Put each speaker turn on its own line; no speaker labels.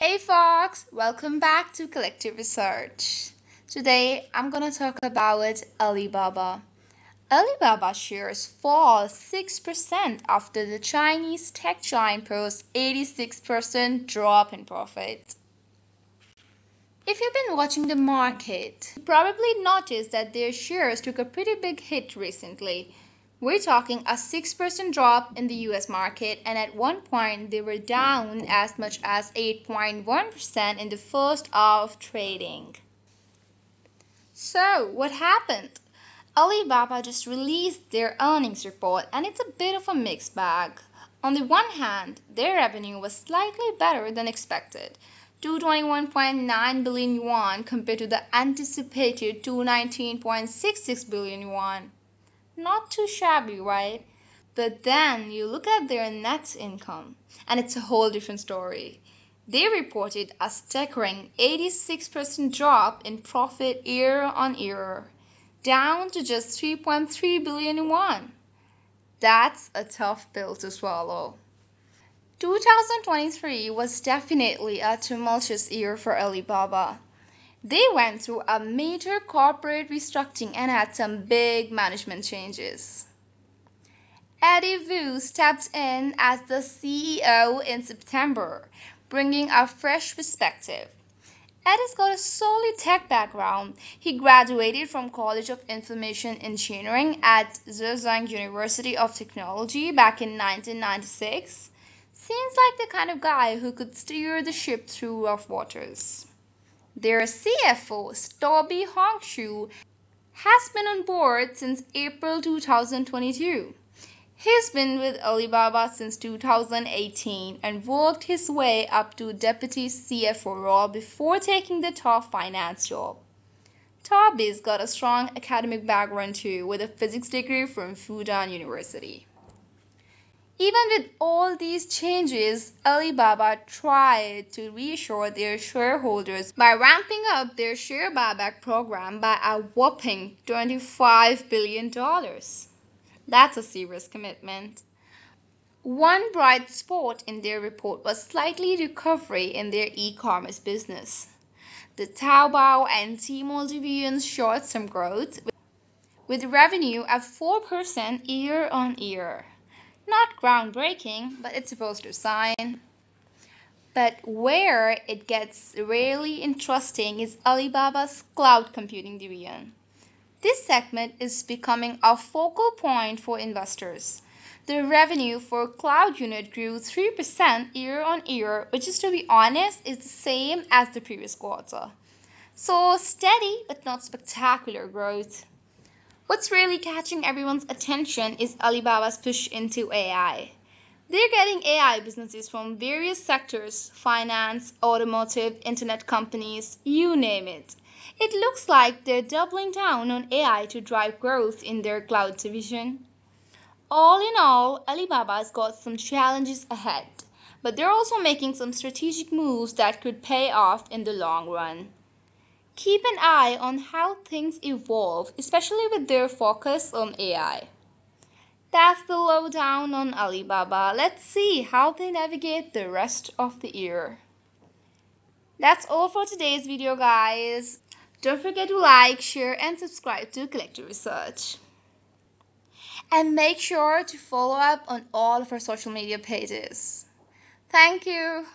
Hey Fox, welcome back to Collective Research. Today I'm gonna talk about Alibaba. Alibaba shares fall 6% after the Chinese tech giant posts 86% drop in profit. If you've been watching the market, you probably noticed that their shares took a pretty big hit recently. We're talking a 6% drop in the US market, and at one point they were down as much as 8.1% in the first hour of trading. So, what happened? Alibaba just released their earnings report, and it's a bit of a mixed bag. On the one hand, their revenue was slightly better than expected, 221.9 billion yuan compared to the anticipated 219.66 billion yuan. Not too shabby, right? But then you look at their net income, and it's a whole different story. They reported a staggering 86% drop in profit year on year, down to just 3.3 billion yuan. That's a tough pill to swallow. 2023 was definitely a tumultuous year for Alibaba. They went through a major corporate restructuring and had some big management changes. Eddie Wu stepped in as the CEO in September, bringing a fresh perspective. Eddie's got a solid tech background. He graduated from College of Information Engineering at Zhejiang University of Technology back in 1996. Seems like the kind of guy who could steer the ship through rough waters. Their CFO, Toby Hongshu, has been on board since April 2022. He's been with Alibaba since 2018 and worked his way up to deputy CFO role before taking the top finance job. Toby's got a strong academic background too, with a physics degree from Fudan University. Even with all these changes, Alibaba tried to reassure their shareholders by ramping up their share buyback program by a whopping $25 billion. That's a serious commitment. One bright spot in their report was slightly recovery in their e-commerce business. The Taobao and Tmall divisions showed some growth, with revenue up 4% year on year. Not groundbreaking, but it's a positive sign. But where it gets really interesting is Alibaba's cloud computing division. This segment is becoming a focal point for investors. The revenue for cloud unit grew 3% year on year, which is, to be honest, is the same as the previous quarter. So steady but not spectacular growth. What's really catching everyone's attention is Alibaba's push into AI. They're getting AI businesses from various sectors: finance, automotive, internet companies, you name it. It looks like they're doubling down on AI to drive growth in their cloud division. All in all, Alibaba's got some challenges ahead, but they're also making some strategic moves that could pay off in the long run. Keep an eye on how things evolve, especially with their focus on AI. That's the lowdown on Alibaba. Let's see how they navigate the rest of the year. That's all for today's video, guys. Don't forget to like, share, and subscribe to Collective Research. And make sure to follow up on all of our social media pages. Thank you.